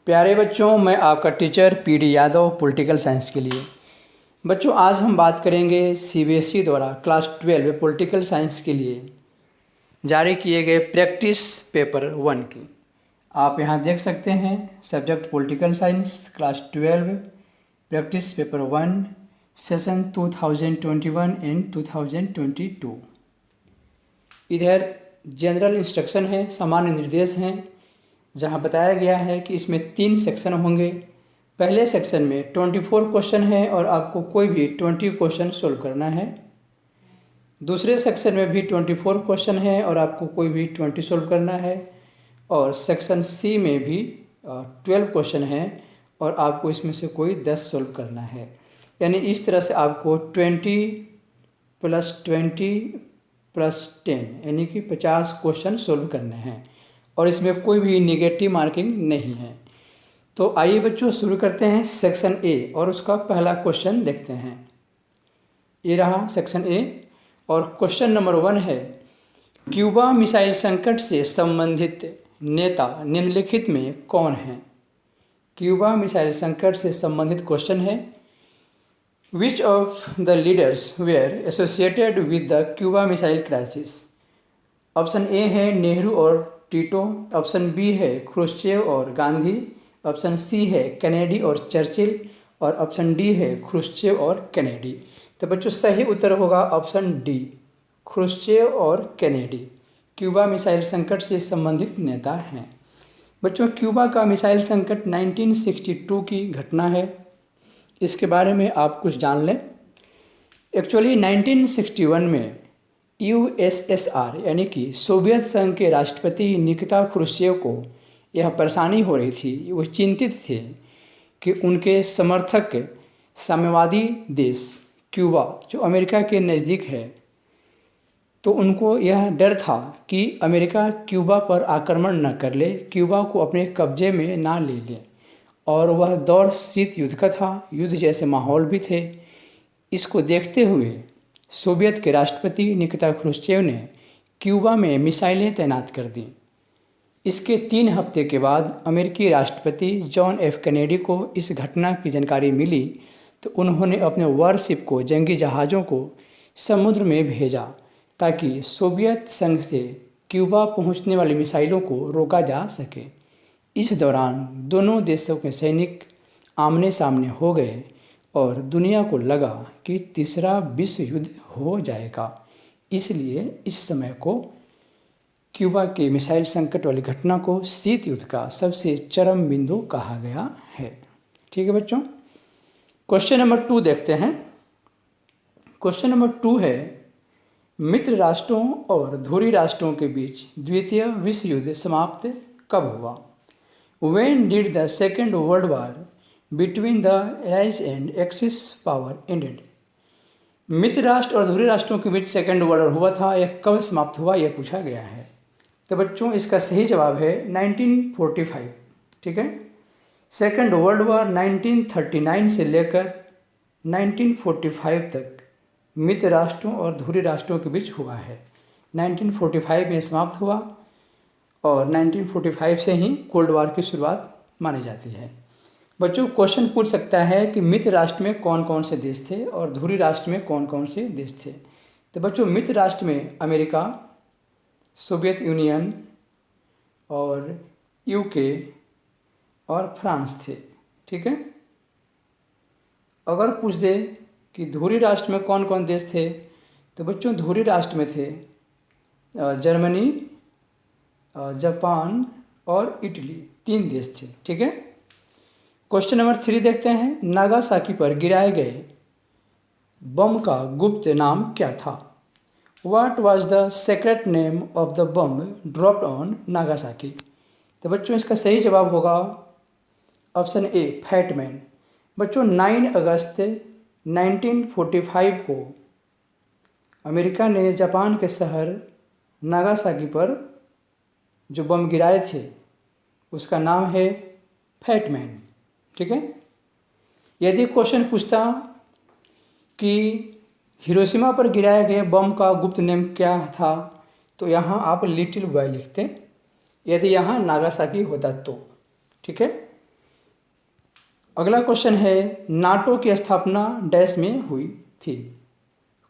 प्यारे बच्चों, मैं आपका teacher PD Yadav political science के लिए। बच्चों, आज हम बात करेंगे सीबीएसई द्वारा क्लास 12 पॉलिटिकल साइंस के लिए जारी किए गए प्रैक्टिस पेपर 1 की। आप यहाँ देख सकते हैं subject political science class 12 practice paper 1 session 2021 and 2022। इधर जनरल इंस्ट्रक्शन है, सामान्य निर्देश हैं, जहां बताया गया है कि इसमें 3 सेक्शन होंगे। पहले सेक्शन में 24 क्वेश्चन है और आपको कोई भी 20 क्वेश्चन सोल्व करना है। दूसरे सेक्शन में भी 24 क्वेश्चन है और आपको कोई भी 20 सोल्व करना है। और सेक्शन सी में भी 12 क्वेश्चन है और आपको इसमें से कोई 10 सोल्व करना है। यानी इस तरह से आपको 20 + 20 + 10 यानी कि 50 क्वेश्चन सोल्व करने हैं और इसमें कोई भी नेगेटिव मार्किंग नहीं है। तो आइए बच्चों शुरू करते हैं सेक्शन ए और उसका पहला क्वेश्चन देखते हैं। ये रहा सेक्शन ए और क्वेश्चन नंबर 1 है, क्यूबा मिसाइल संकट से संबंधित नेता निम्नलिखित में कौन है? क्यूबा मिसाइल संकट से संबंधित क्वेश्चन है। Which of the leaders were associated with the Cuba missile crisis? Option A है नेहरू और टीटो, ऑप्शन बी है ख्रुश्चेव और गांधी, ऑप्शन सी है कैनेडी और चर्चिल और ऑप्शन डी है ख्रुश्चेव और कैनेडी। तो बच्चों सही उत्तर होगा ऑप्शन डी, ख्रुश्चेव और कैनेडी क्यूबा मिसाइल संकट से संबंधित नेता हैं। बच्चों, क्यूबा का मिसाइल संकट 1962 की घटना है। इसके बारे में आप कुछ जान लें। एक्चुअली 1961 में यूएसएसआर यानी कि सोवियत संघ के राष्ट्रपति निकिता ख्रुश्चेव को यह परेशानी हो रही थी। वो चिंतित थे कि उनके समर्थक साम्यवादी देश क्यूबा जो अमेरिका के नज़दीक है, तो उनको यह डर था कि अमेरिका क्यूबा पर आक्रमण न कर ले, क्यूबा को अपने कब्जे में ना ले ले। और वह दौर शीत युद्ध का था, युद्ध जैसे माहौल भी थे। इसको देखते हुए सोवियत के राष्ट्रपति निकिता ख्रुश्चेव ने क्यूबा में मिसाइलें तैनात कर दीं। इसके 3 हफ्ते के बाद अमेरिकी राष्ट्रपति जॉन एफ कैनेडी को इस घटना की जानकारी मिली, तो उन्होंने अपने वॉरशिप को, जंगी जहाज़ों को समुद्र में भेजा ताकि सोवियत संघ से क्यूबा पहुंचने वाली मिसाइलों को रोका जा सके। इस दौरान दोनों देशों के सैनिक आमने सामने हो गए और दुनिया को लगा कि तीसरा विश्व युद्ध हो जाएगा। इसलिए इस समय को क्यूबा के मिसाइल संकट वाली घटना को शीत युद्ध का सबसे चरम बिंदु कहा गया है। ठीक है बच्चों, क्वेश्चन नंबर 2 देखते हैं। क्वेश्चन नंबर 2 है, मित्र राष्ट्रों और धुरी राष्ट्रों के बीच द्वितीय विश्व युद्ध समाप्त कब हुआ? When did the Second World War between the Allies and Axis power ended? मित्र राष्ट्र और धुरी राष्ट्रों के बीच सेकेंड वर्ल्ड वॉर हुआ था, यह कब समाप्त हुआ, यह पूछा गया है। तो बच्चों इसका सही जवाब है 1945। ठीक है, सेकेंड वर्ल्ड वॉर 1939 से लेकर 1945 तक मित्र राष्ट्रों और धुरी राष्ट्रों के बीच हुआ है। 1945 में समाप्त हुआ और 1945 से ही कोल्ड वॉर की शुरुआत मानी जाती है। बच्चों, क्वेश्चन पूछ सकता है कि मित्र राष्ट्र में कौन कौन से देश थे और धुरी राष्ट्र में कौन कौन से देश थे। तो बच्चों, मित्र राष्ट्र में अमेरिका, सोवियत यूनियन और यूके और फ्रांस थे। ठीक है, अगर पूछ दे कि धुरी राष्ट्र में कौन कौन देश थे, तो बच्चों धुरी राष्ट्र में थे जर्मनी, जापान और इटली, 3 देश थे। ठीक है, क्वेश्चन नंबर 3 देखते हैं। नागासाकी पर गिराए गए बम का गुप्त नाम क्या था? What was the secret name of the bomb dropped on Nagasaki? तो बच्चों इसका सही जवाब होगा ऑप्शन ए, फैटमैन। बच्चों 9 अगस्त 1945 को अमेरिका ने जापान के शहर नागासाकी पर जो बम गिराए थे उसका नाम है फैटमैन। ठीक है, यदि क्वेश्चन पूछता कि हिरोशिमा पर गिराए गए बम का गुप्त नेम क्या था, तो यहाँ आप लिटिल बॉय लिखते, यदि यहाँ नागासाकी होता तो। ठीक है, अगला क्वेश्चन है नाटो की स्थापना डैश में हुई थी।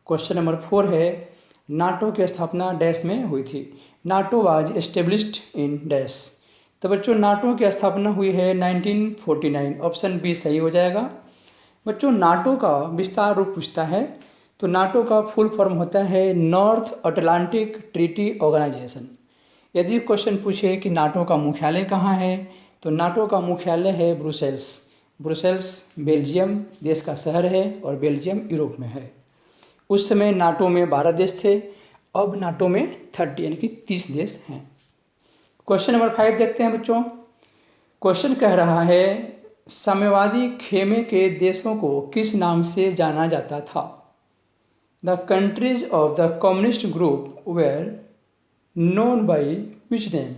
क्वेश्चन नंबर 4 है नाटो की स्थापना डैश में हुई थी। NATO was established in dash. तो बच्चों नाटो की स्थापना हुई है 1949। ऑप्शन बी सही हो जाएगा। बच्चों नाटो का विस्तार रूप पूछता है तो नाटो का फुल फॉर्म होता है नॉर्थ अटलांटिक ट्रीटी ऑर्गेनाइजेशन। यदि क्वेश्चन पूछे कि नाटो का मुख्यालय कहाँ है तो नाटो का मुख्यालय है ब्रुसेल्स। ब्रुसेल्स बेल्जियम देश का शहर है और बेल्जियम यूरोप में है। उस समय नाटो में 12 देश थे, अब नाटो में 30 यानी कि 30 देश हैं। क्वेश्चन नंबर 5 देखते हैं बच्चों। क्वेश्चन कह रहा है साम्यवादी खेमे के देशों को किस नाम से जाना जाता था। The countries of the communist group were known by which name.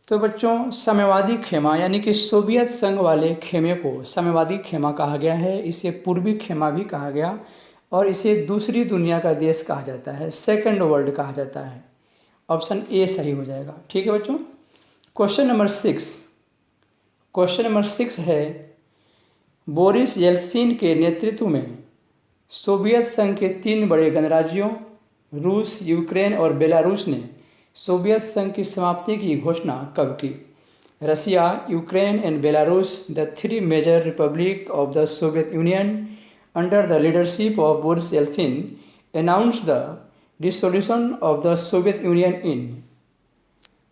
तो बच्चों साम्यवादी खेमा यानी कि सोवियत संघ वाले खेमे को साम्यवादी खेमा कहा गया है। इसे पूर्वी खेमा भी कहा गया और इसे दूसरी दुनिया का देश कहा जाता है, सेकंड वर्ल्ड कहा जाता है। ऑप्शन ए सही हो जाएगा। ठीक है बच्चों। Question number 6। क्वेश्चन नंबर 6 है बोरिस येल्त्सिन के नेतृत्व में सोवियत संघ के 3 बड़े गणराज्यों रूस, यूक्रेन और बेलारूस ने सोवियत संघ की समाप्ति की घोषणा कब की। Russia, Ukraine and Belarus, the 3 major republic of the Soviet Union under the leadership of Boris Yeltsin announced the dissolution of the Soviet Union in.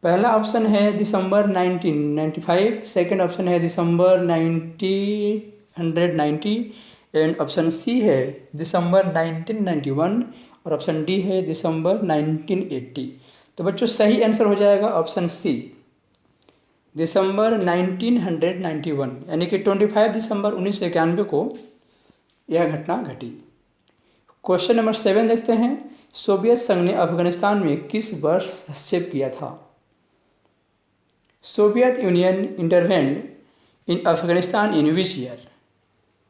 पहला ऑप्शन है दिसंबर 1995, सेकंड ऑप्शन है दिसंबर 1990 एंड ऑप्शन सी है दिसंबर 1991 और option D है दिसंबर 1980। तो बच्चों सही answer हो जाएगा ऑप्शन सी दिसंबर 1991 यानी कि 25 दिसंबर 1991 को यह घटना घटी। क्वेश्चन नंबर 7 देखते हैं सोवियत संघ ने अफगानिस्तान में किस वर्ष हस्तक्षेप किया था। Soviet Union intervened in Afghanistan in which year.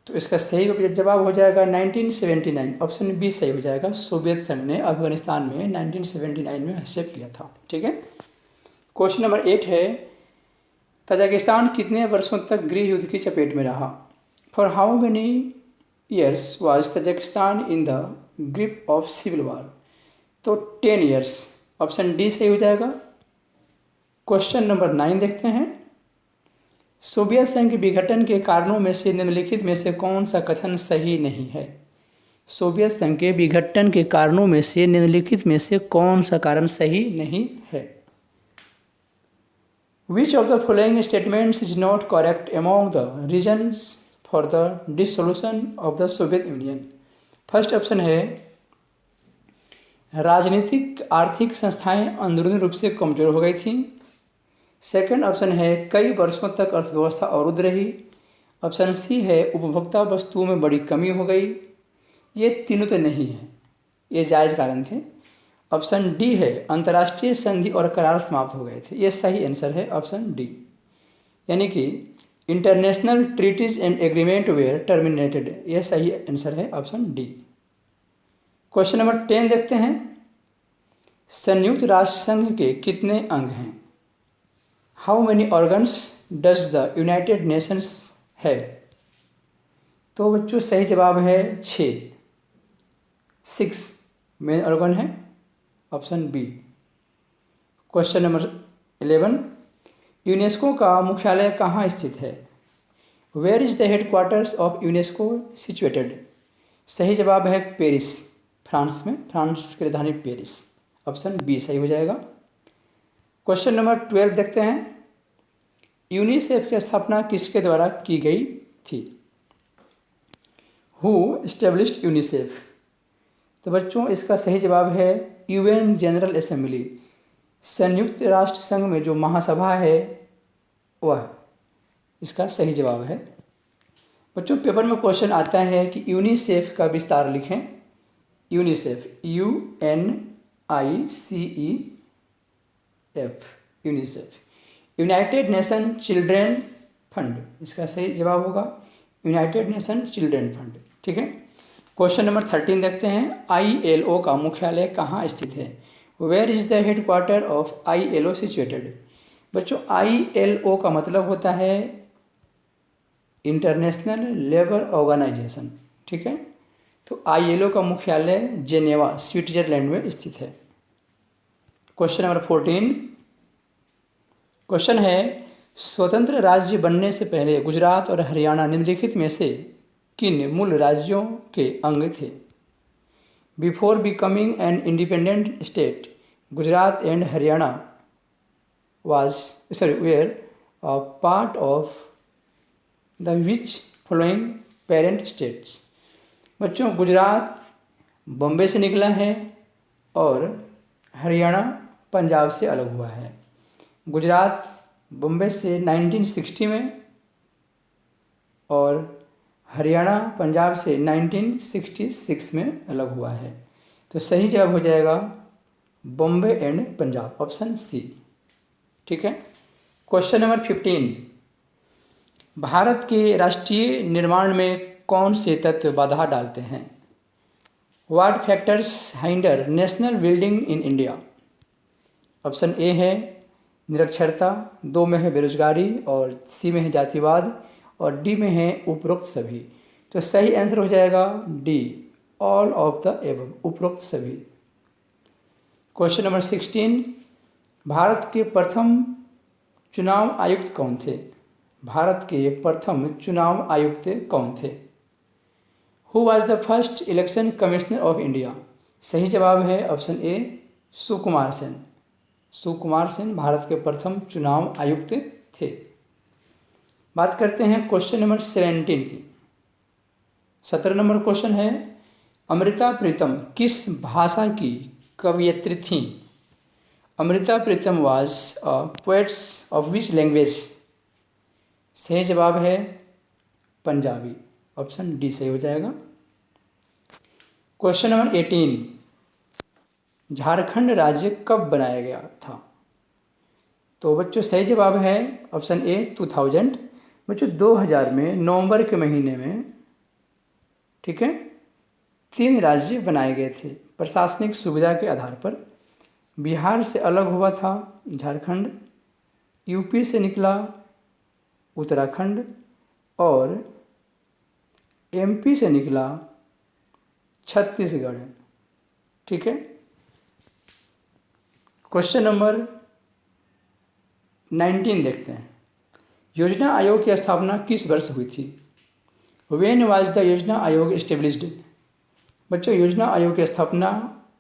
तो इसका सही जवाब हो जाएगा 1979। ऑप्शन बी सही हो जाएगा। सोवियत संघ ने अफगानिस्तान में 1979 में हस्तक्षेप किया था। ठीक है। क्वेश्चन नंबर 8 है तजाकिस्तान कितने वर्षों तक गृह युद्ध की चपेट में रहा। For how many years was Tajikistan in the grip of civil war. तो 10 ईयर्स। ऑप्शन डी सही हो जाएगा। क्वेश्चन नंबर 9 देखते हैं सोवियत संघ के विघटन के कारणों में से निम्नलिखित में से कौन सा कथन सही नहीं है। सोवियत संघ के विघटन के कारणों में से निम्नलिखित में से कौन सा कारण सही नहीं है। Which of the following statements is not correct among the reasons for the dissolution of the Soviet union. First option है राजनीतिक आर्थिक संस्थाएं अंदरूनी रूप से कमजोर हो गई थीं। सेकंड ऑप्शन है कई वर्षों तक अर्थव्यवस्था अवरुद्ध रही। ऑप्शन सी है उपभोक्ता वस्तुओं में बड़ी कमी हो गई। ये तीनों तो नहीं है, ये जायज़ कारण थे। ऑप्शन डी है अंतर्राष्ट्रीय संधि और करार समाप्त हो गए थे। ये सही आंसर है ऑप्शन डी, यानी कि international treaties and agreement were terminated. यह सही आंसर है ऑप्शन डी। क्वेश्चन नंबर 10 देखते हैं संयुक्त राष्ट्र संघ के कितने अंग हैं। How many organs does the United Nations have. तो बच्चों सही जवाब है 6 मेन ऑर्गन है option B. Question number 11 UNESCO का मुख्यालय कहाँ स्थित है। Where is the headquarters of UNESCO situated. सही जवाब है पेरिस, फ्रांस में। फ्रांस की राजधानी पेरिस। ऑप्शन बी सही हो जाएगा। क्वेश्चन नंबर 12 देखते हैं यूनिसेफ की स्थापना किसके द्वारा की गई थी। Who established UNICEF. तो बच्चों इसका सही जवाब है यूएन जनरल असेंबली। संयुक्त राष्ट्र संघ में जो महासभा है वह इसका सही जवाब है। बच्चों पेपर में क्वेश्चन आता है कि यूनिसेफ का विस्तार लिखें। UNICEF UNICEF UNICEF. United nation children fund, इसका सही जवाब होगा यूनाइटेड नेशन चिल्ड्रेन फंड। ठीक है। क्वेश्चन नंबर 13 देखते हैं ILO का मुख्यालय कहाँ स्थित है। Where is the headquarter of ILO situated. बच्चों ILO का मतलब होता है इंटरनेशनल लेबर ऑर्गेनाइजेशन, ठीक है। तो ILO का मुख्यालय जेनेवा स्विट्जरलैंड में स्थित है। क्वेश्चन नंबर 14 क्वेश्चन है, स्वतंत्र राज्य बनने से पहले गुजरात और हरियाणा निम्नलिखित में से किन मूल राज्यों के अंग थे? Before becoming an independent state, Gujarat and Haryana were part of the which following parent states. बच्चों, गुजरात बॉम्बे से निकला है और हरियाणा पंजाब से अलग हुआ है। गुजरात बॉम्बे से 1960 में और हरियाणा पंजाब से 1966 में अलग हुआ है। तो सही जवाब हो जाएगा Bombay and Punjab, option C, ठीक है। क्वेश्चन नंबर 15 भारत के राष्ट्रीय निर्माण में कौन से तत्व बाधा डालते हैं? What factors hinder national building in India? Option A है निरक्षरता, 2 में है बेरोजगारी और सी में है जातिवाद और डी में है उपरोक्त सभी। तो सही आंसर हो जाएगा D, all of the above, उपरोक्त सभी। क्वेश्चन नंबर 16 भारत के प्रथम चुनाव आयुक्त कौन थे? भारत के प्रथम चुनाव आयुक्त कौन थे? Who was the first election commissioner of India? सही जवाब है ऑप्शन ए सुकुमार सेन। सुकुमार सेन भारत के प्रथम चुनाव आयुक्त थे। बात करते हैं क्वेश्चन नंबर 17 की। 17 नंबर क्वेश्चन है, अमृता प्रीतम किस भाषा की कवयित्री थीं? Amrita Pritam was poets of which language? सही जवाब है पंजाबी, ऑप्शन डी सही हो जाएगा। क्वेश्चन नंबर 18 झारखंड राज्य कब बनाया गया था? तो बच्चों सही जवाब है ऑप्शन ए 2000। बच्चों 2000 में नवंबर के महीने में, ठीक है, 3 राज्य बनाए गए थे प्रशासनिक सुविधा के आधार पर। बिहार से अलग हुआ था झारखंड, यूपी से निकला उत्तराखंड और एमपी से निकला छत्तीसगढ़, ठीक है। क्वेश्चन नंबर 19 देखते हैं, योजना आयोग की स्थापना किस वर्ष हुई थी? व्हेन वाज द योजना आयोग एस्टेब्लिश्ड? बच्चों योजना आयोग की स्थापना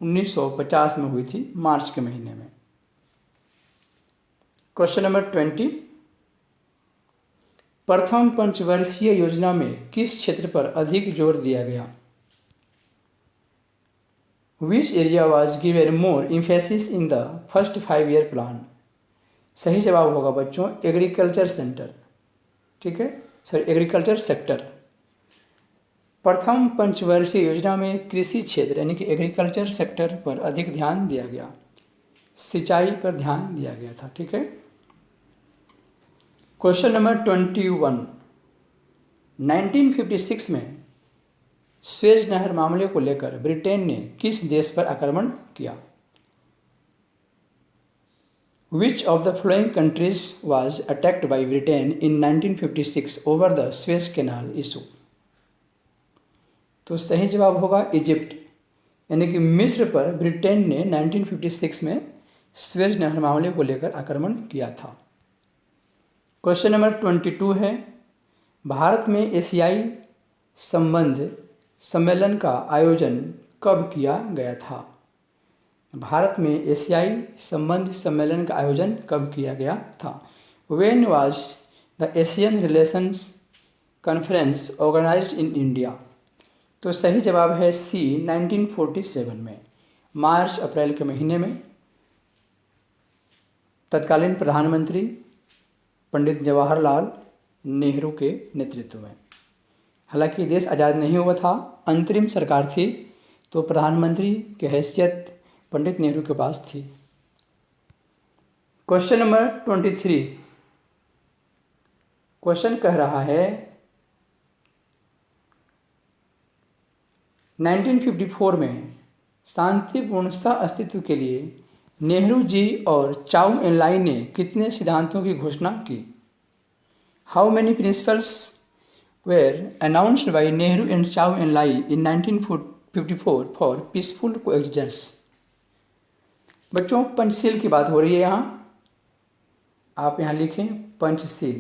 1950 में हुई थी, मार्च के महीने में। क्वेश्चन नंबर 20 प्रथम पंचवर्षीय योजना में किस क्षेत्र पर अधिक जोर दिया गया? Which area was given more emphasis in the first 5-year plan? सही जवाब होगा बच्चों एग्रीकल्चर सेंटर, ठीक है, सॉरी एग्रीकल्चर सेक्टर। प्रथम पंचवर्षीय योजना में कृषि क्षेत्र यानी कि एग्रीकल्चर सेक्टर पर अधिक ध्यान दिया गया, सिंचाई पर ध्यान दिया गया था, ठीक है। क्वेश्चन नंबर 21 1956 में स्वेज नहर मामले को लेकर ब्रिटेन ने किस देश पर आक्रमण किया? Which of the following countries was attacked by Britain in 1956 over the Suez Canal issue? तो सही जवाब होगा इजिप्ट, यानी कि मिस्र पर ब्रिटेन ने 1956 में स्वेज नहर मामले को लेकर आक्रमण किया था। क्वेश्चन नंबर 22 है, भारत में एशियाई संबंध सम्मेलन का आयोजन कब किया गया था? भारत में एशियाई संबंध सम्मेलन का आयोजन कब किया गया था? When was the Asian relations conference organised in India? तो सही जवाब है सी 1947 में, मार्च अप्रैल के महीने में। तत्कालीन प्रधानमंत्री पंडित जवाहरलाल नेहरू के नेतृत्व में। हालांकि देश आज़ाद नहीं हुआ था, अंतरिम सरकार थी, तो प्रधानमंत्री की हैसियत पंडित नेहरू के पास थी। क्वेश्चन नंबर 23 क्वेश्चन कह रहा है 1954 में शांतिपूर्ण सह अस्तित्व के लिए नेहरू जी और चाउ एन लाई ने कितने सिद्धांतों की घोषणा की? How many principles were announced by Nehru and Chow En-lai in 1954 for peaceful coexistence। बच्चों पंचशील की बात हो रही है यहाँ, आप यहाँ लिखें पंचशील।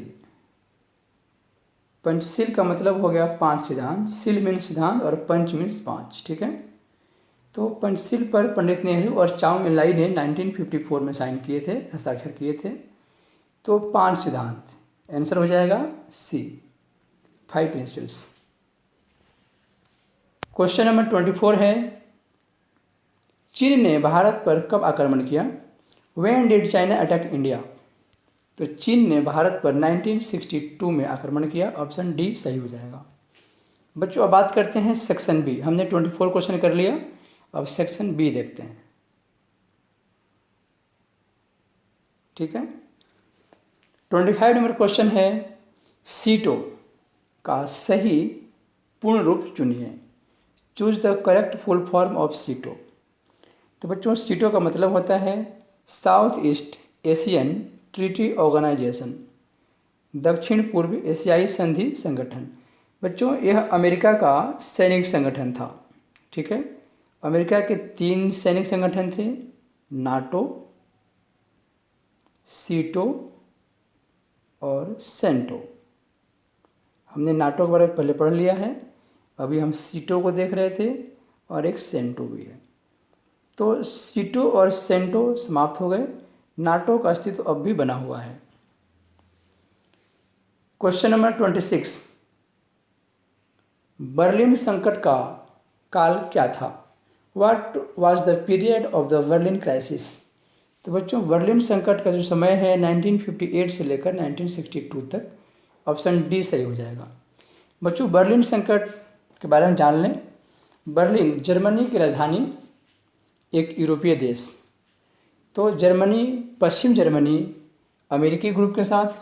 पंचशील का मतलब हो गया 5 सिद्धांत, शील मीन्स सिद्धांत और पंच मीन्स 5, ठीक है। तो पंचशील पर पंडित नेहरू और चाउ एन लाई ने 1954 में साइन किए थे, हस्ताक्षर किए थे। तो 5 सिद्धांत, आंसर हो जाएगा सी, 5 प्रिंसिपल्स। क्वेश्चन नंबर 24 है, चीन ने भारत पर कब आक्रमण किया? When did China attack India? तो चीन ने भारत पर 1962 में आक्रमण किया, ऑप्शन डी सही हो जाएगा। बच्चों अब बात करते हैं सेक्शन बी। हमने 24 क्वेश्चन कर लिया, अब सेक्शन बी देखते हैं, ठीक है। 25 नंबर क्वेश्चन है, सीटो का सही पूर्ण रूप चुनिए। Choose the correct full form of SEATO. तो बच्चों सीटो का मतलब होता है South East Asian treaty organisation, दक्षिण पूर्व एशियाई संधि संगठन। बच्चों यह अमेरिका का सैनिक संगठन था, ठीक है। अमेरिका के 3 सैनिक संगठन थे, नाटो, सीटो और सेंटो। हमने नाटो के बारे में पहले पढ़ लिया है, अभी हम सीटो को देख रहे थे और एक सेंटो भी है। तो सीटो और सेंटो समाप्त हो गए, नाटो का अस्तित्व अब भी बना हुआ है। क्वेश्चन नंबर 26, बर्लिन संकट का काल क्या था? What was the period of the Berlin crisis? तो बच्चों बर्लिन संकट का जो समय है 1958 से लेकर 1962 तक, ऑप्शन डी सही हो जाएगा। बच्चों बर्लिन संकट के बारे में जान लें। बर्लिन जर्मनी की राजधानी, एक यूरोपीय देश। तो जर्मनी, पश्चिम जर्मनी अमेरिकी ग्रुप के साथ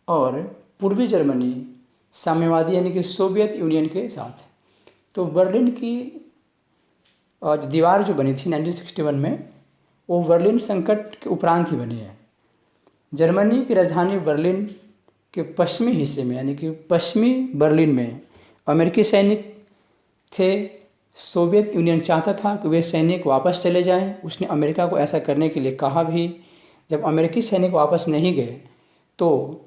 और पूर्वी जर्मनी साम्यवादी यानी कि सोवियत यूनियन के साथ। तो बर्लिन की दीवार जो बनी थी 1961 में, वो बर्लिन संकट के उपरांत ही बनी है। जर्मनी की राजधानी बर्लिन के पश्चिमी हिस्से में यानी कि पश्चिमी बर्लिन में अमेरिकी सैनिक थे। सोवियत यूनियन चाहता था कि वे सैनिक वापस चले जाएं, उसने अमेरिका को ऐसा करने के लिए कहा भी। जब अमेरिकी सैनिक वापस नहीं गए तो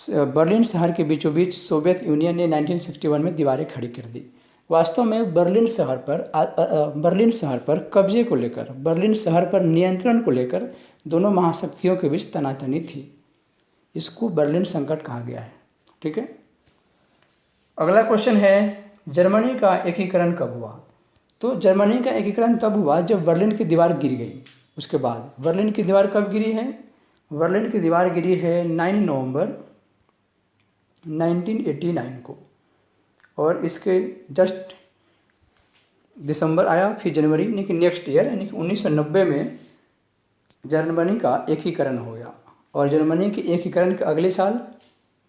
बर्लिन शहर के बीचों बीच सोवियत यूनियन ने 1961 में दीवारें खड़ी कर दी। वास्तव में बर्लिन शहर पर कब्जे को लेकर, बर्लिन शहर पर नियंत्रण को लेकर दोनों महाशक्तियों के बीच तनातनी थी। इसको बर्लिन संकट कहा गया है, ठीक है। अगला क्वेश्चन है, जर्मनी का एकीकरण कब हुआ? तो जर्मनी का एकीकरण तब हुआ जब बर्लिन की दीवार गिर गई। उसके बाद बर्लिन की दीवार कब गिरी है? बर्लिन की दीवार गिरी है 9 नवंबर 1989 को, और इसके जस्ट दिसंबर आया, फिर जनवरी यानी कि नेक्स्ट ईयर यानी कि 1990 में जर्मनी का एकीकरण हो गया, और जर्मनी के एकीकरण के अगले साल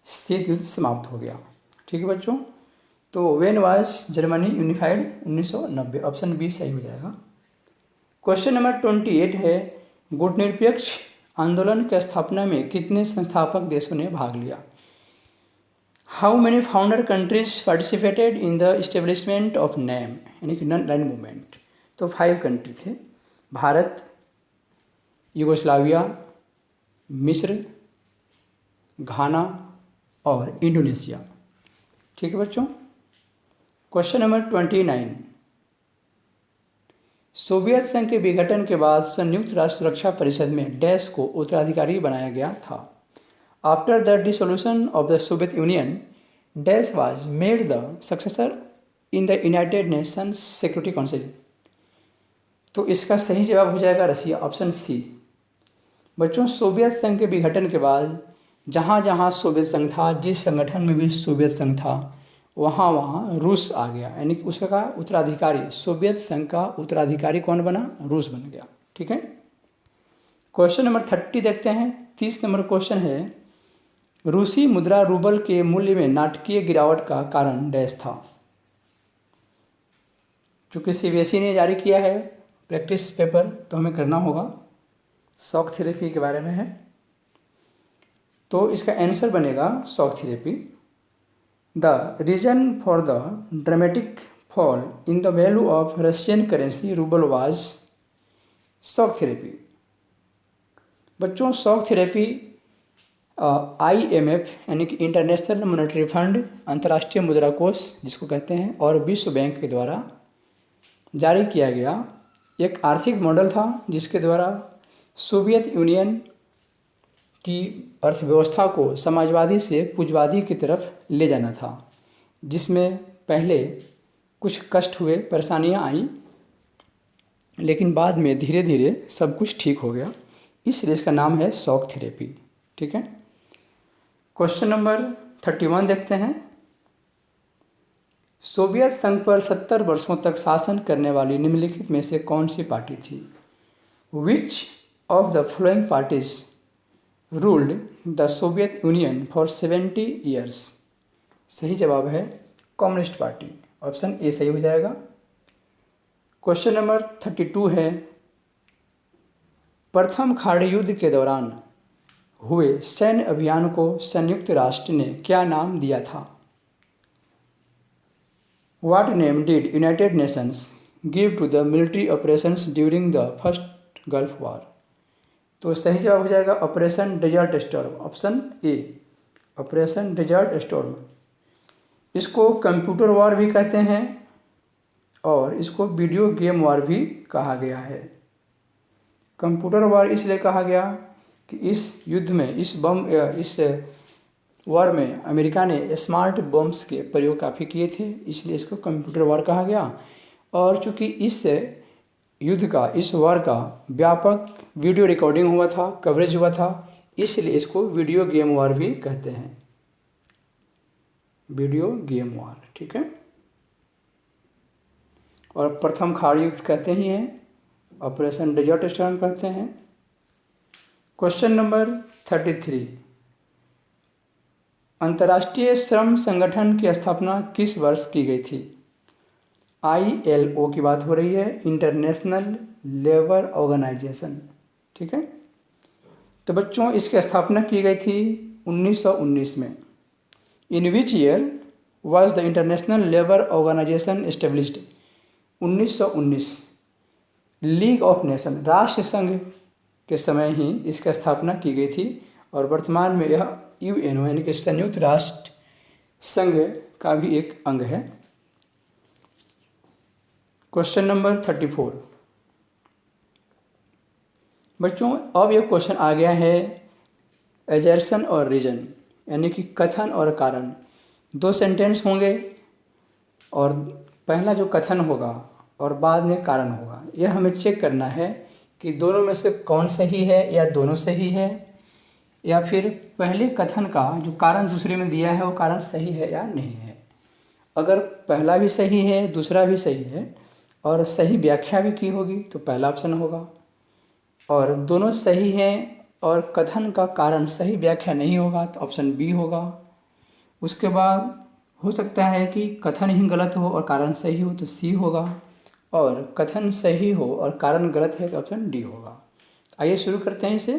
शीत युद्ध समाप्त हो गया, ठीक है बच्चों। तो when was Germany unified? 1990, option B सही हो जाएगा। क्वेश्चन नंबर 28 है, गुटनिरपेक्ष आंदोलन की स्थापना में कितने संस्थापक देशों ने भाग लिया? How many founder countries participated in the establishment of NAM यानी कि नॉन अलाइन्ड मूवमेंट? तो 5 कंट्री थे, भारत, यूगोस्लाविया, मिस्र, घाना और इंडोनेशिया, ठीक है बच्चों। क्वेश्चन नंबर 29, सोवियत संघ के विघटन के बाद संयुक्त राष्ट्र सुरक्षा परिषद में डैश को उत्तराधिकारी बनाया गया था। After the dissolution of the Soviet union, dash was made the successor in the United Nations security council. तो इसका सही जवाब हो जाएगा रसिया, ऑप्शन सी। बच्चों सोवियत संघ के विघटन के बाद जहाँ जहाँ सोवियत संघ था, जिस संगठन में भी सोवियत संघ था, वहाँ वहाँ रूस आ गया, यानी कि उसका उत्तराधिकारी, सोवियत संघ का उत्तराधिकारी कौन बना? रूस बन गया, ठीक है। क्वेश्चन नंबर 30 देखते हैं। 30 नंबर क्वेश्चन है, रूसी मुद्रा रूबल के मूल्य में नाटकीय गिरावट का कारण डैश था? चूँकि सीबीएसई ने जारी किया है प्रैक्टिस पेपर, तो हमें करना होगा। शॉक थेरेपी के बारे में है, तो इसका आंसर बनेगा shock therapy. The reason for the dramatic fall in the value of Russian currency rouble was shock therapy. बच्चों शॉक थेरेपी IMF यानी कि इंटरनेशनल मॉनेटरी फंड, अंतर्राष्ट्रीय मुद्रा कोष जिसको कहते हैं, और विश्व बैंक के द्वारा जारी किया गया एक आर्थिक मॉडल था जिसके द्वारा सोवियत यूनियन की अर्थव्यवस्था को समाजवादी से पूंजवादी की तरफ ले जाना था, जिसमें पहले कुछ कष्ट हुए, परेशानियां आईं, लेकिन बाद में धीरे धीरे सब कुछ ठीक हो गया। इसलिए इसका नाम है शॉक थेरेपी। ठीक है। क्वेश्चन नंबर 31 देखते हैं। सोवियत संघ पर 70 वर्षों तक शासन करने वाली निम्नलिखित में से कौन सी पार्टी थी? विच of the following parties ruled the Soviet union for 70 years? सही जवाब है कम्युनिस्ट पार्टी, ऑप्शन ए सही हो जाएगा। क्वेश्चन नंबर 32 है। प्रथम खाड़ी युद्ध के दौरान हुए सैन्य अभियान को संयुक्त राष्ट्र ने क्या नाम दिया था? What name did United Nations give to the military operations during the first Gulf War? तो सही जवाब हो जाएगा operation desert storm, option A, operation desert storm. इसको कंप्यूटर वॉर भी कहते हैं और इसको वीडियो गेम वॉर भी कहा गया है। कंप्यूटर वॉर इसलिए कहा गया कि इस युद्ध में, इस वॉर में अमेरिका ने स्मार्ट बम्स के प्रयोग काफ़ी किए थे, इसलिए इसको कंप्यूटर वॉर कहा गया। और चूँकि इस युद्ध का, इस वॉर का व्यापक वीडियो रिकॉर्डिंग हुआ था, कवरेज हुआ था, इसलिए इसको वीडियो गेम वॉर भी कहते हैं, वीडियो गेम वॉर। ठीक है। और प्रथम खाड़ी युद्ध कहते ही हैं, ऑपरेशन डेजर्ट स्टॉर्म कहते हैं। Question number 33। अंतर्राष्ट्रीय श्रम संगठन की स्थापना किस वर्ष की गई थी? ILO की बात हो रही है, इंटरनेशनल लेबर ऑर्गेनाइजेशन। ठीक है। तो बच्चों इसकी स्थापना की गई थी 1919 में। In which year was the International Labour Organization established? 1919। League of Nation, राष्ट्र संघ के समय ही इसकी स्थापना की गई थी और वर्तमान में यह UNO यानी कि संयुक्त राष्ट्र संघ का भी एक अंग है। Question number 34। बच्चों अब यह क्वेश्चन आ गया है एजर्सन और रीजन यानी कि कथन और कारण। दो सेंटेंस होंगे और पहला जो कथन होगा और बाद में कारण होगा, यह हमें चेक करना है कि दोनों में से कौन सही है या दोनों सही है, या फिर पहले कथन का जो कारण दूसरे में दिया है वो कारण सही है या नहीं है। अगर पहला भी सही है, दूसरा भी सही है और सही व्याख्या भी की होगी तो पहला ऑप्शन होगा, और दोनों सही हैं और कथन का कारण सही व्याख्या नहीं होगा तो ऑप्शन बी होगा। उसके बाद हो सकता है कि कथन ही गलत हो और कारण सही हो तो सी होगा, और कथन सही हो और कारण गलत है तो ऑप्शन डी होगा। आइए शुरू करते हैं इसे।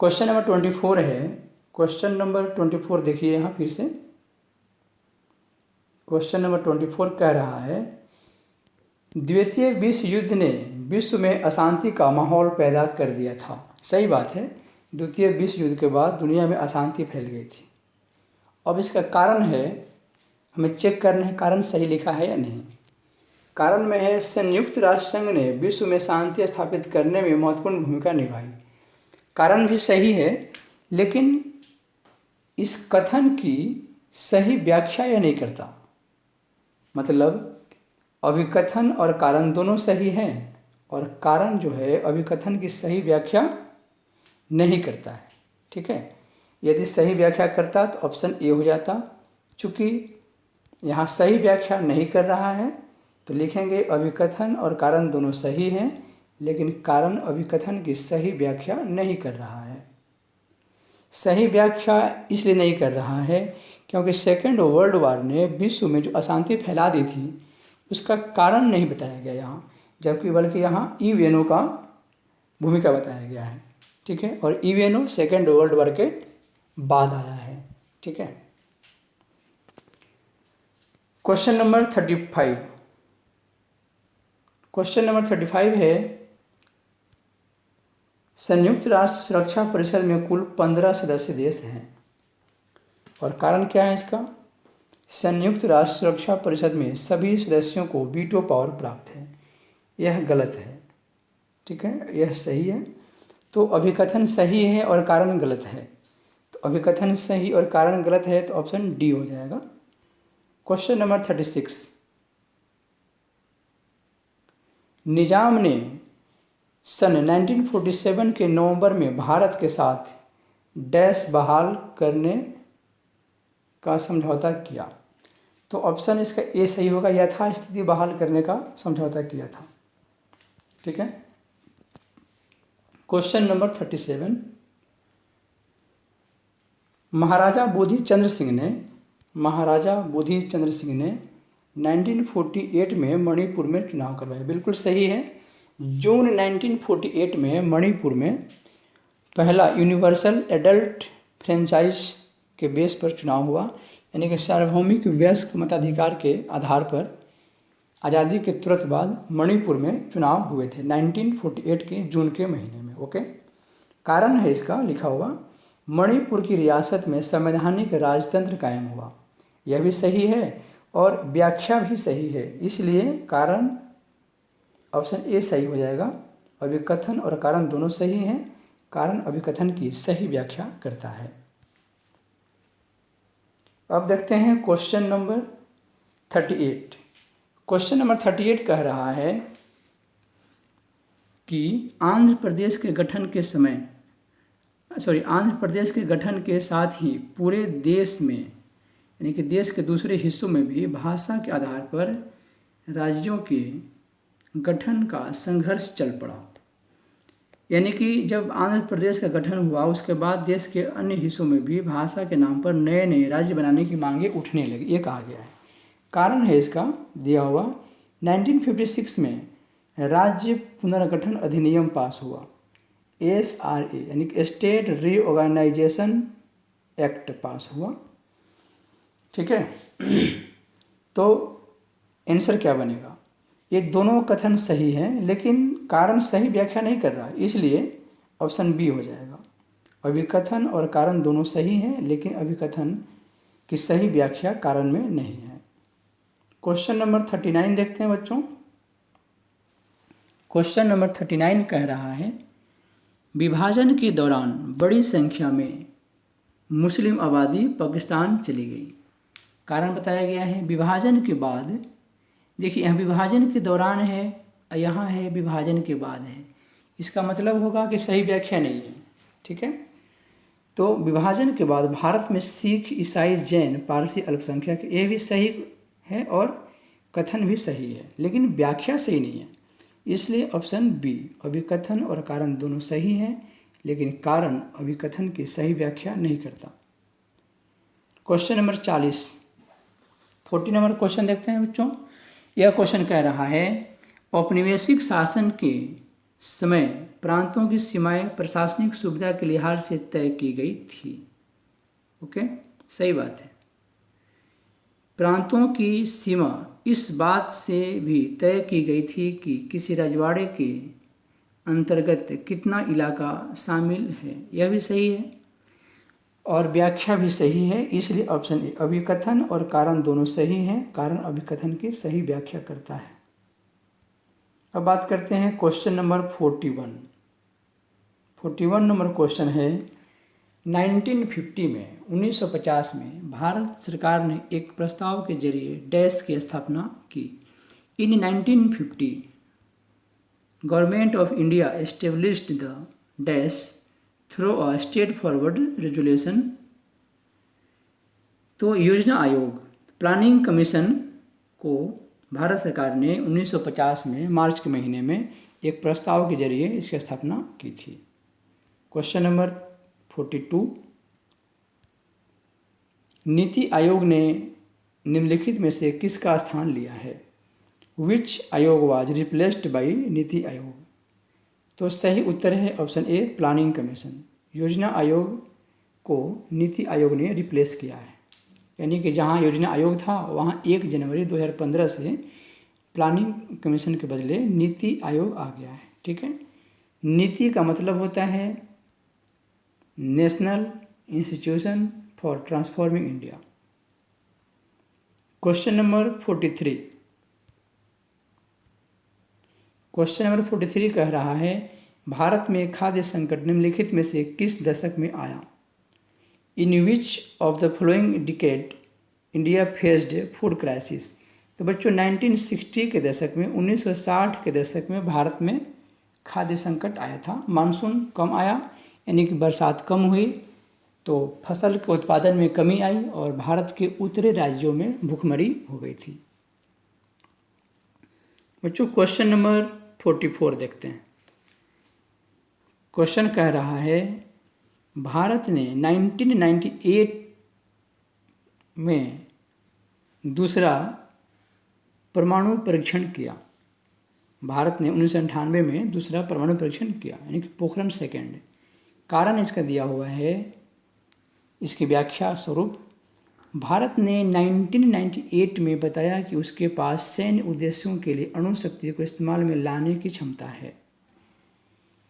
क्वेश्चन नंबर 24 है। क्वेश्चन नंबर 24 देखिए यहाँ फिर से। क्वेश्चन नंबर 24 कह रहा है, द्वितीय विश्व युद्ध ने विश्व में अशांति का माहौल पैदा कर दिया था। सही बात है, द्वितीय विश्व युद्ध के बाद दुनिया में अशांति फैल गई थी। अब इसका कारण है, हमें चेक करना है कारण सही लिखा है या नहीं। कारण में है संयुक्त राष्ट्र संघ ने विश्व में शांति स्थापित करने में महत्वपूर्ण भूमिका निभाई। कारण भी सही है, लेकिन इस कथन की सही व्याख्या यह नहीं करता। मतलब अभिकथन और कारण दोनों सही हैं और कारण जो है अभिकथन की सही व्याख्या नहीं करता है। ठीक है। यदि सही व्याख्या करता तो ऑप्शन ए हो जाता। चूँकि यहाँ सही व्याख्या नहीं कर रहा है तो लिखेंगे अभिकथन और कारण दोनों सही हैं, लेकिन कारण अभिकथन की सही व्याख्या नहीं कर रहा है। सही व्याख्या इसलिए नहीं कर रहा है क्योंकि सेकेंड वर्ल्ड वॉर ने विश्व में जो अशांति फैला दी थी उसका कारण नहीं बताया गया यहाँ, जबकि बल्कि यहाँ यूएनओ का भूमिका बताया गया है। ठीक है। और यूएनओ सेकेंड वर्ल्ड वॉर के बाद आया है। ठीक है। Question number 35। क्वेश्चन नंबर 35 है, संयुक्त राष्ट्र सुरक्षा परिषद में कुल 15 सदस्य देश हैं और कारण क्या है इसका? संयुक्त राष्ट्र सुरक्षा परिषद में सभी सदस्यों को वीटो पावर प्राप्त है। यह गलत है, ठीक है, यह सही है। तो अभिकथन सही है और कारण गलत है। तो अभिकथन सही और कारण गलत है तो ऑप्शन डी हो जाएगा। क्वेश्चन नंबर 36, निजाम ने सन 1947 के नवंबर में भारत के साथ डैश बहाल करने का समझौता किया। तो ऑप्शन इसका ए सही होगा, यथास्थिति बहाल करने का समझौता किया था, ठीक है। क्वेश्चन नंबर 37, महाराजा बोधि चंद्र सिंह ने 1948 में मणिपुर में चुनाव करवाया। बिल्कुल सही है। जून 1948 में मणिपुर में पहला यूनिवर्सल एडल्ट फ्रेंचाइज के बेस पर चुनाव हुआ, यानी कि सार्वभौमिक वयस्क मताधिकार के आधार पर आज़ादी के तुरंत बाद मणिपुर में चुनाव हुए थे 1948 के जून के महीने में। ओके, कारण है इसका लिखा हुआ, मणिपुर की रियासत में संवैधानिक राजतंत्र कायम हुआ। यह भी सही है और व्याख्या भी सही है, इसलिए कारण ऑप्शन ए सही हो जाएगा। अभिकथन और कारण दोनों सही हैं। कारण अभिकथन की सही व्याख्या करता है। अब देखते हैं क्वेश्चन नंबर 38। क्वेश्चन नंबर 38 कह रहा है कि आंध्र प्रदेश के गठन के साथ ही पूरे देश में, यानी कि देश के दूसरे हिस्सों में भी भाषा के आधार पर राज्यों के गठन का संघर्ष चल पड़ा। यानी कि जब आंध्र प्रदेश का गठन हुआ उसके बाद देश के अन्य हिस्सों में भी भाषा के नाम पर नए नए राज्य बनाने की मांगें उठने लगी, ये कहा गया है। कारण है इसका दिया हुआ, 1956 में राज्य पुनर्गठन अधिनियम पास हुआ, SRA यानी कि स्टेट रीऑर्गेनाइजेशन एक्ट पास हुआ, ठीक है। तो आंसर क्या बनेगा? ये दोनों कथन सही हैं लेकिन कारण सही व्याख्या नहीं कर रहा, इसलिए ऑप्शन बी हो जाएगा। अभिकथन और कारण दोनों सही हैं लेकिन अभिकथन की सही व्याख्या कारण में नहीं है। क्वेश्चन नंबर 39 देखते हैं बच्चों। क्वेश्चन नंबर 39 कह रहा है, विभाजन के दौरान बड़ी संख्या में मुस्लिम आबादी पाकिस्तान चली गई। कारण बताया गया है। विभाजन के बाद, देखिए यहाँ विभाजन के दौरान है, यहाँ है विभाजन के बाद है, इसका मतलब होगा कि सही व्याख्या नहीं है, ठीक है। तो विभाजन के बाद भारत में सिख, ईसाई, जैन, पारसी अल्पसंख्यक, ये भी सही है और कथन भी सही है लेकिन व्याख्या सही नहीं है, इसलिए ऑप्शन बी, अभिकथन और कारण दोनों सही हैं लेकिन कारण अभिकथन की सही व्याख्या नहीं करता। क्वेश्चन नंबर 40 नंबर क्वेश्चन देखते हैं बच्चों। यह क्वेश्चन कह रहा है, औपनिवेशिक शासन के समय प्रांतों की सीमाएं प्रशासनिक सुविधा के लिहाज से तय की गई थी। ओके, सही बात है। प्रांतों की सीमा इस बात से भी तय की गई थी कि किसी रजवाड़े के अंतर्गत कितना इलाका शामिल है, यह भी सही है और व्याख्या भी सही है, इसलिए ऑप्शन ए, अभिकथन और कारण दोनों सही हैं। कारण अभिकथन की सही व्याख्या करता है। अब बात करते हैं क्वेश्चन नंबर 41 नंबर क्वेश्चन है, 1950 में भारत सरकार ने एक प्रस्ताव के जरिए डैश की स्थापना की। इन 1950 government of India established the dash through a state forward resolution. तो योजना आयोग, प्लानिंग कमीशन को भारत सरकार ने 1950 में मार्च के महीने में एक प्रस्ताव के जरिए इसकी स्थापना की थी। क्वेश्चन नंबर 42, नीति आयोग ने निम्नलिखित में से किसका स्थान लिया है? विच आयोग was replaced by NITI Aayog? तो सही उत्तर है ऑप्शन ए, प्लानिंग कमीशन। योजना आयोग को नीति आयोग ने रिप्लेस किया है। यानी कि जहाँ योजना आयोग था वहाँ 1 जनवरी 2015 से प्लानिंग कमीशन के बदले नीति आयोग आ गया है। ठीक है, नीति का मतलब होता है national institution for transforming India. Question number 43। Question number 43 कह रहा है भारत में खाद्य संकट निम्नलिखित में से किस दशक में आया? In which of the following decade India faced food crisis. तो बच्चों 1960 के दशक में, 1960 के दशक में भारत में खाद्य संकट आया था। मानसून कम आया, यानी कि बरसात कम हुई, तो फसल के उत्पादन में कमी आई और भारत के उत्तरी राज्यों में भूखमरी हो गई थी। बच्चों क्वेश्चन नंबर 44 देखते हैं। क्वेश्चन कह रहा है भारत ने 1998 में दूसरा परमाणु परीक्षण किया। भारत ने 1998 में दूसरा परमाणु परीक्षण किया, यानी कि पोखरण सेकेंड। कारण इसका दिया हुआ है, इसकी व्याख्या स्वरूप भारत ने 1998 में बताया कि उसके पास सैन्य उद्देश्यों के लिए अणु शक्ति को इस्तेमाल में लाने की क्षमता है।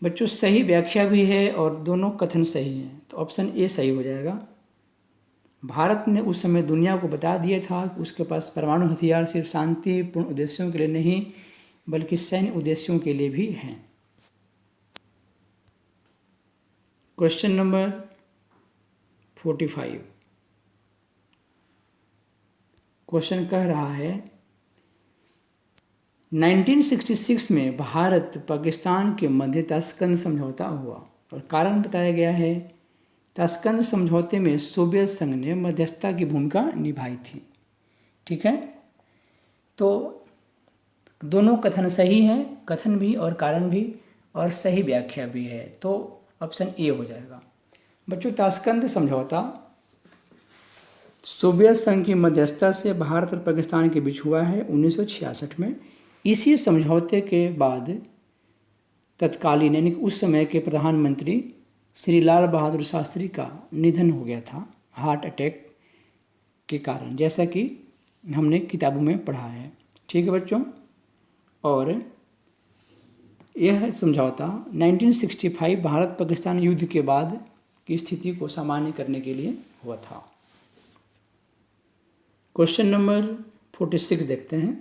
बच्चों सही व्याख्या भी है और दोनों कथन सही हैं, तो ऑप्शन ए सही हो जाएगा। भारत ने उस समय दुनिया को बता दिया था कि उसके पास परमाणु हथियार सिर्फ शांतिपूर्ण उद्देश्यों के लिए नहीं बल्कि सैन्य उद्देश्यों के लिए भी हैं। Question number 45। क्वेश्चन कह रहा है 1966 में भारत पाकिस्तान के मध्य ताशकंद समझौता हुआ और कारण बताया गया है ताशकंद समझौते में सोवियत संघ ने मध्यस्थता की भूमिका निभाई थी। ठीक है, तो दोनों कथन सही हैं, कथन भी और कारण भी, और सही व्याख्या भी है, तो ऑप्शन ए हो जाएगा। बच्चों ताशकंद समझौता सोवियत संघ की मध्यस्थता से भारत और पाकिस्तान के बीच हुआ है 1966 में। इसी समझौते के बाद तत्कालीन यानी उस समय के प्रधानमंत्री श्री लाल बहादुर शास्त्री का निधन हो गया था हार्ट अटैक के कारण, जैसा कि हमने किताबों में पढ़ा है। ठीक है बच्चों, और यह समझौता 1965 भारत पाकिस्तान युद्ध के बाद की स्थिति को सामान्य करने के लिए हुआ था। क्वेश्चन नंबर 46 देखते हैं।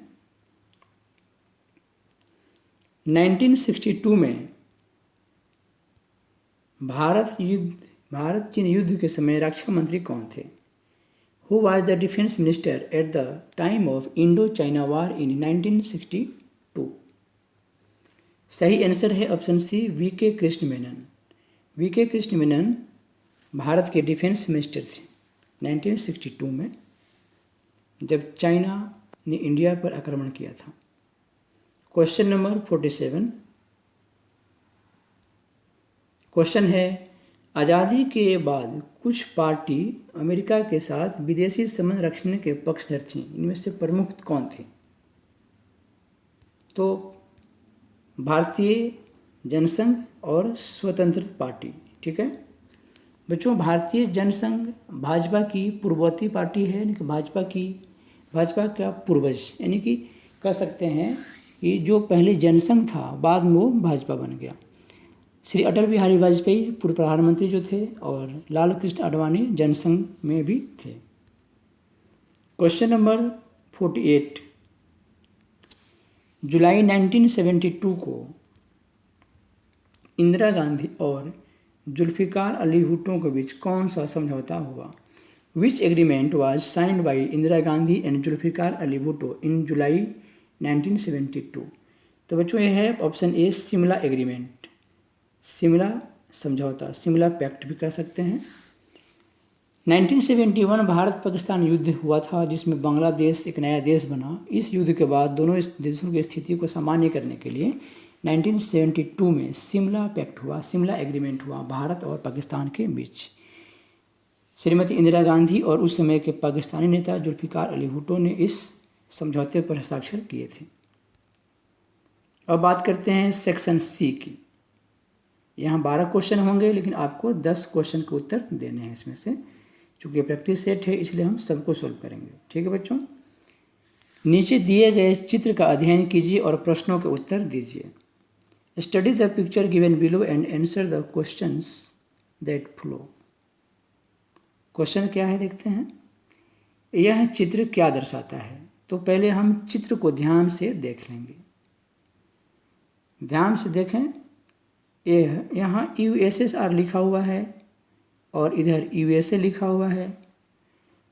1962 में भारत चीन युद्ध के समय रक्षा मंत्री कौन थे? Who was the defence minister at the time of Indo China war in 1962? सही आंसर है option C V K. Krishna Menon. V K. Krishna Menon Bharat के डिफेंस मिनिस्टर थे 1962 में, जब चाइना ने इंडिया पर आक्रमण किया था। Question number 47। क्वेश्चन है आज़ादी के बाद कुछ पार्टी अमेरिका के साथ विदेशी संबंध रखने के पक्षधर थीं, इनमें से प्रमुख कौन थे? तो भारतीय जनसंघ और स्वतंत्र पार्टी। ठीक है बच्चों, भारतीय जनसंघ भाजपा की पूर्ववर्ती पार्टी है, यानी कि भाजपा का पूर्वज, यानी कि कह सकते हैं कि जो पहले जनसंघ था बाद में वो भाजपा बन गया। श्री अटल बिहारी वाजपेयी पूर्व प्रधानमंत्री जो थे और लाल कृष्ण आडवाणी जनसंघ में भी थे। Question number 48। जुलाई 1972 को इंदिरा गांधी और जुल्फिकार अली भुट्टो के बीच कौन सा समझौता हुआ? Which agreement was signed by Indira Gandhi and Zulfikar Ali Bhutto in July 1972? तो बच्चों ये है option A Shimla agreement, Shimla समझौता, शिमला पैक्ट भी कह सकते हैं। 1971 भारत पाकिस्तान युद्ध हुआ था जिसमें बांग्लादेश एक नया देश बना। इस युद्ध के बाद दोनों इस देशों की स्थिति को सामान्य करने के लिए 1972 में शिमला पैक्ट हुआ, शिमला एग्रीमेंट हुआ भारत और पाकिस्तान के बीच। श्रीमती इंदिरा गांधी और उस समय के पाकिस्तानी नेता जुल्फिकार अली भुट्टो ने इस समझौते पर हस्ताक्षर किए थे। अब बात करते हैं सेक्शन सी की। यहाँ 12 क्वेश्चन होंगे लेकिन आपको 10 क्वेश्चन के उत्तर देने हैं इसमें से। चूँकि प्रैक्टिस सेट है इसलिए हम सबको सोल्व करेंगे। ठीक है बच्चों, नीचे दिए गए चित्र का अध्ययन कीजिए और प्रश्नों के उत्तर दीजिए। Study the picture given below and answer the questions that flow. Question क्या है देखते हैं। यह चित्र क्या दर्शाता है? तो पहले हम चित्र को ध्यान से देख लेंगे। ध्यान से देखें, यह यहाँ USSR लिखा हुआ है और इधर USA लिखा हुआ है।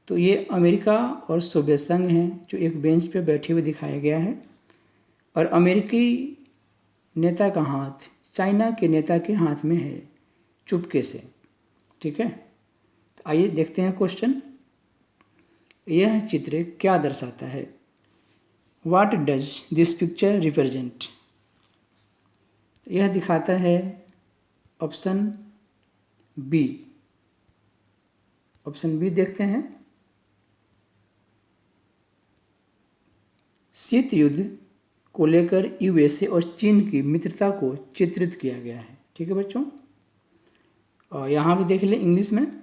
तो ये अमेरिका और सोवियत संघ हैं जो एक बेंच पे बैठे हुए दिखाया गया है, और अमेरिकी नेता का हाथ चाइना के नेता के हाथ में है चुपके से। ठीक है, तो आइए देखते हैं क्वेश्चन। यह चित्र क्या दर्शाता है? What does this picture represent? यह दिखाता है ऑप्शन बी। ऑप्शन बी देखते हैं। शीत युद्ध को लेकर USA और चीन की मित्रता को चित्रित किया गया है। ठीक है बच्चों, और यहाँ भी देख लें इंग्लिश में,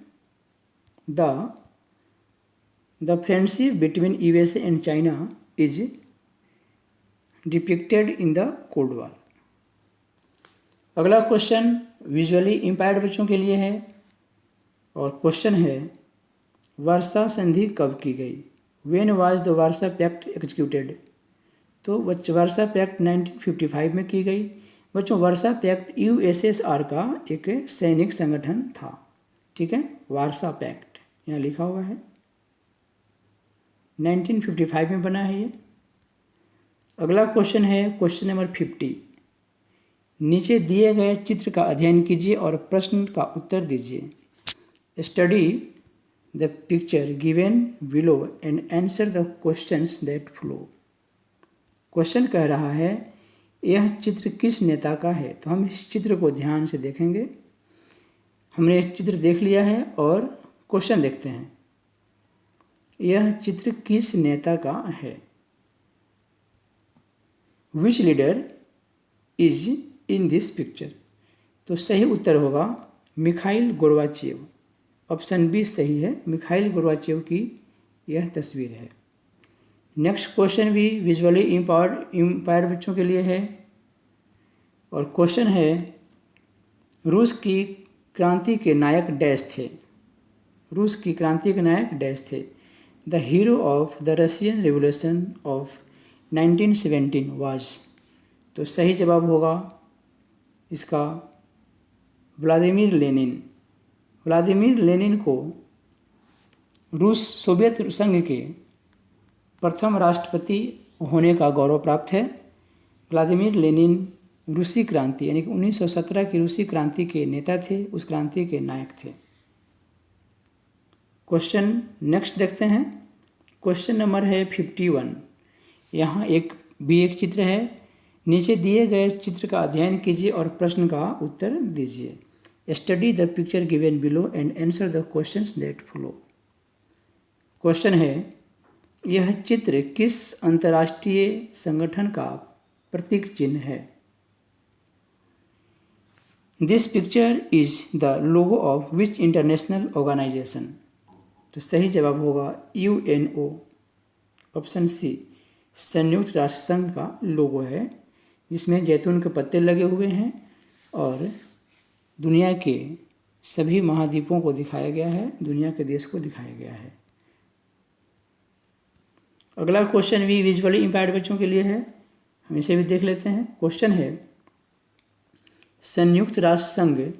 the friendship between USA and China is depicted in the cold war. अगला क्वेश्चन विजुअली इम्पायर्ड बच्चों के लिए है, और क्वेश्चन है वर्सा संधि कब की गई? When was the Warsaw pact executed? तो वार्सा पैक्ट 1955 में की गई। बच्चों वार्सा पैक्ट USSR का एक सैनिक संगठन था। ठीक है, वार्सा पैक्ट यहाँ लिखा हुआ है, 1955 में बना है ये। अगला क्वेश्चन है क्वेश्चन नंबर 50। नीचे दिए गए चित्र का अध्ययन कीजिए और प्रश्न का उत्तर दीजिए। Study the picture given below and answer the questions that flow. Question कह रहा है यह चित्र किस नेता का है? तो हम इस चित्र को ध्यान से देखेंगे। हमने चित्र देख लिया है और क्वेश्चन देखते हैं। यह चित्र किस नेता का है? Which leader is in this picture? तो सही उत्तर होगा मिखाइल गोर्बाचेव। ऑप्शन बी सही है, मिखाइल गोर्बाचेव की यह तस्वीर है। नेक्स्ट क्वेश्चन भी विजुअली इम्पायर्ड बच्चों के लिए है, और क्वेश्चन है रूस की क्रांति के नायक डैश थे? रूस की क्रांति के नायक डैश थे? The hero of the Russian revolution of 1917 was. तो सही जवाब होगा इसका व्लादिमीर लेनिन। व्लादिमीर लेनिन को रूस सोवियत संघ के प्रथम राष्ट्रपति होने का गौरव प्राप्त है। व्लादिमीर लेनिन रूसी क्रांति यानी कि 1917 की रूसी क्रांति के नेता थे, उस क्रांति के नायक थे। क्वेश्चन नेक्स्ट देखते हैं। क्वेश्चन नंबर है 51। यहाँ एक चित्र है। नीचे दिए गए चित्र का अध्ययन कीजिए और प्रश्न का उत्तर दीजिए। Study the picture given below and answer the questions that follow. Question है यह चित्र किस अंतर्राष्ट्रीय संगठन का प्रतीक चिन्ह है? This picture is the logo of which international organisation? तो सही जवाब होगा UNO। ऑप्शन सी संयुक्त राष्ट्र संघ का लोगो है, जिसमें जैतून के पत्ते लगे हुए हैं और दुनिया के सभी महाद्वीपों को दिखाया गया है, दुनिया के देश को दिखाया गया है। अगला क्वेश्चन भी विजुअली इम्पायर्ड बच्चों के लिए है, हम इसे भी देख लेते हैं। क्वेश्चन है संयुक्त राष्ट्र संघ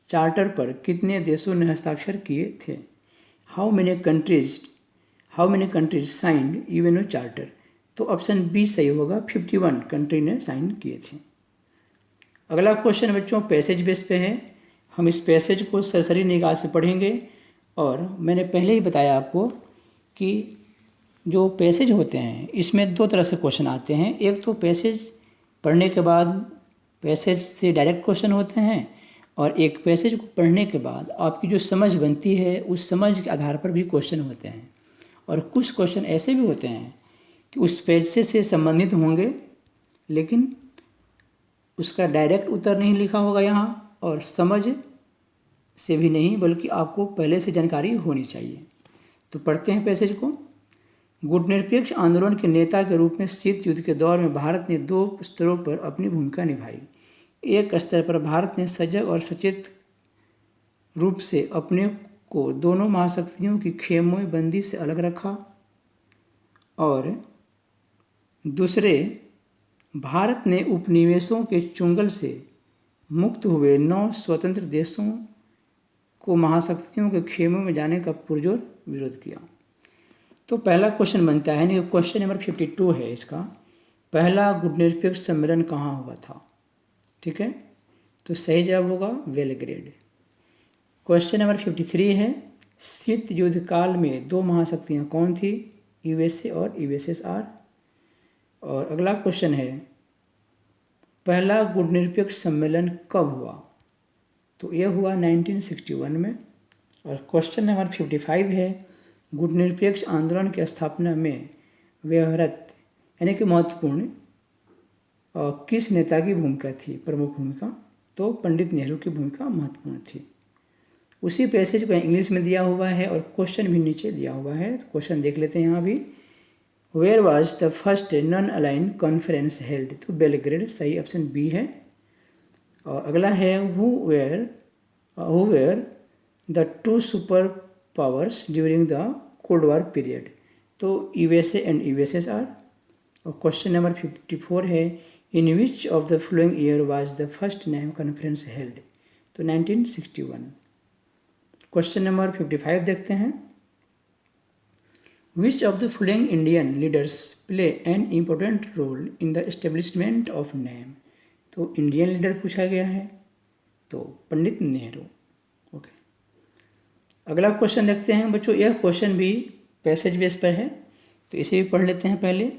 चार्टर पर कितने देशों ने हस्ताक्षर किए थे? How many countries signed UNO charter? तो ऑप्शन बी सही होगा, 51 कंट्री ने साइन किए थे। अगला क्वेश्चन बच्चों पैसेज बेस पे है। हम इस पैसेज को सरसरी निगाह से पढ़ेंगे, और मैंने पहले ही बताया आपको कि जो पैसेज होते हैं इसमें दो तरह से क्वेश्चन आते हैं। एक तो पैसेज पढ़ने के बाद पैसेज से डायरेक्ट क्वेश्चन होते हैं, और एक पैसेज को पढ़ने के बाद आपकी जो समझ बनती है उस समझ के आधार पर भी क्वेश्चन होते हैं। और कुछ क्वेश्चन ऐसे भी होते हैं कि उस पैसेज से संबंधित होंगे लेकिन उसका डायरेक्ट उत्तर नहीं लिखा होगा यहाँ, और समझ से भी नहीं, बल्कि आपको पहले से जानकारी होनी चाहिए। तो पढ़ते हैं पैसेज को। गुटनिरपेक्ष आंदोलन के नेता के रूप में शीत युद्ध के दौर में भारत ने 2 स्तरों पर अपनी भूमिका निभाई। एक स्तर पर भारत ने सजग और सचेत रूप से अपने को दोनों महाशक्तियों की खेमों बंदी से अलग रखा, और दूसरे, भारत ने उपनिवेशों के चुंगल से मुक्त हुए 9 स्वतंत्र देशों को महाशक्तियों के खेमों में जाने का पुरजोर विरोध किया। तो पहला क्वेश्चन बनता है, यानी क्वेश्चन नंबर 52 है इसका, पहला गुटनिरपेक्ष सम्मेलन कहाँ हुआ था? ठीक है, तो सही जवाब होगा बेलग्रेड। क्वेश्चन नंबर 53 है, शीत युद्ध काल में 2 महाशक्तियाँ कौन थी? यूएसए और यूएसएसआर। और अगला क्वेश्चन है, पहला गुटनिरपेक्ष सम्मेलन कब हुआ? तो यह हुआ 1961 में। और क्वेश्चन नंबर 55 है, गुटनिरपेक्ष आंदोलन की स्थापना में व्यवहारत यानी कि महत्वपूर्ण किस नेता की भूमिका थी? प्रमुख भूमिका, तो पंडित नेहरू की भूमिका महत्वपूर्ण थी। उसी पैसेज को इंग्लिश में दिया हुआ है और क्वेश्चन भी नीचे दिया हुआ है। तो क्वेश्चन देख लेते हैं यहाँ भी, where was the first non aligned conference held? तो बेलग्रेड, सही ऑप्शन बी है। और अगला है, who were the 2 super powers during the cold war period? तो यूएसए एंड यूएसएसआर। और क्वेश्चन नंबर 54 है, in which of the following year was the first NAM conference held? तो 1961। क्वेश्चन नंबर 55 देखते हैं, which of the following Indian leaders play an important role in the establishment of name? तो Indian leader पूछा गया है, तो Pandit Nehru. Okay, अगला question देखते हैं बच्चों। यह क्वेश्चन भी पैसेज बेस पर है, तो इसे भी पढ़ लेते हैं पहले।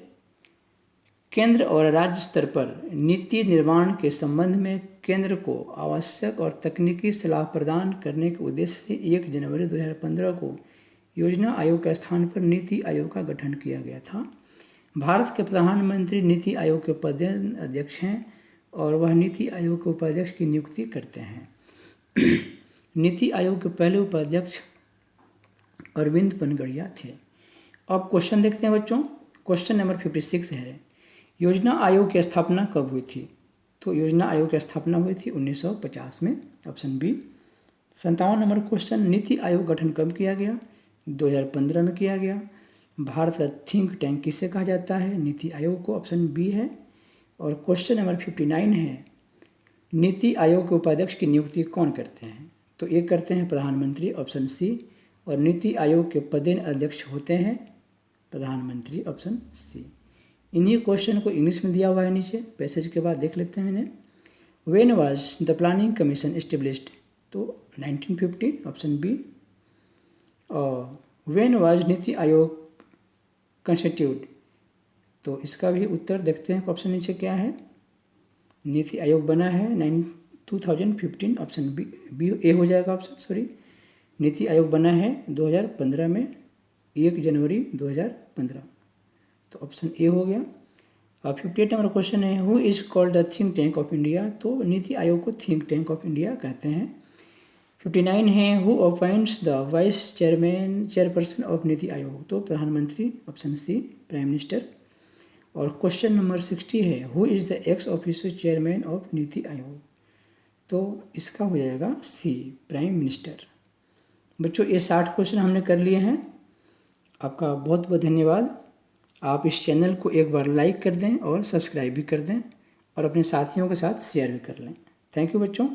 केंद्र और राज्य स्तर पर नीति निर्माण के संबंध में केंद्र को आवश्यक और तकनीकी सलाह प्रदान करने के उद्देश्य से 1 जनवरी 2015 को योजना आयोग के स्थान पर नीति आयोग का गठन किया गया था। भारत के प्रधानमंत्री नीति आयोग के पदेन अध्यक्ष हैं और वह नीति आयोग के उपाध्यक्ष की नियुक्ति करते हैं। नीति आयोग के पहले उपाध्यक्ष अरविंद पनगड़िया थे। अब क्वेश्चन देखते हैं बच्चों। क्वेश्चन नंबर 56 है, योजना आयोग की स्थापना कब हुई थी? तो योजना आयोग की स्थापना हुई थी 1950 में, option B. 57 number question, NITI Aayog गठन कब किया गया? 2015 में किया गया। भारत का थिंक टैंक किसे कहा जाता है? नीति आयोग को, ऑप्शन बी है। और क्वेश्चन नंबर 59 है, नीति आयोग के उपाध्यक्ष की नियुक्ति कौन करते हैं? तो ये करते हैं प्रधानमंत्री, ऑप्शन सी। और नीति आयोग के पदेन अध्यक्ष होते हैं प्रधानमंत्री, ऑप्शन सी। इन्हीं क्वेश्चन को इंग्लिश में दिया हुआ है नीचे पैसेज के बाद, देख लेते हैं इन्हें। When was the planning commission established? तो 1950, ऑप्शन बी। और when was NITI Aayog constitute? तो इसका भी उत्तर देखते हैं, ऑप्शन नीचे क्या है। नीति आयोग बना है 2015, ऑप्शन बी ए हो जाएगा ऑप्शन, सॉरी। नीति आयोग बना है 2015 में, 1 जनवरी 2015, तो ऑप्शन ए हो गया। अब 58 नंबर क्वेश्चन है, who is called the think tank of India? तो नीति आयोग को थिंक टैंक ऑफ इंडिया कहते हैं। 59 है, who appoints the vice chairperson of NITI Aayog? तो प्रधानमंत्री, ऑप्शन सी, प्राइम मिनिस्टर। और क्वेश्चन नंबर 60 है, who is the ex officio chairman of NITI Aayog? तो इसका हो जाएगा सी, प्राइम मिनिस्टर। बच्चों ये 60 क्वेश्चन हमने कर लिए हैं। आपका बहुत बहुत धन्यवाद। आप इस चैनल को एक बार लाइक कर दें और सब्सक्राइब भी कर दें और अपने साथियों के साथ शेयर भी कर लें। थैंक यू बच्चों।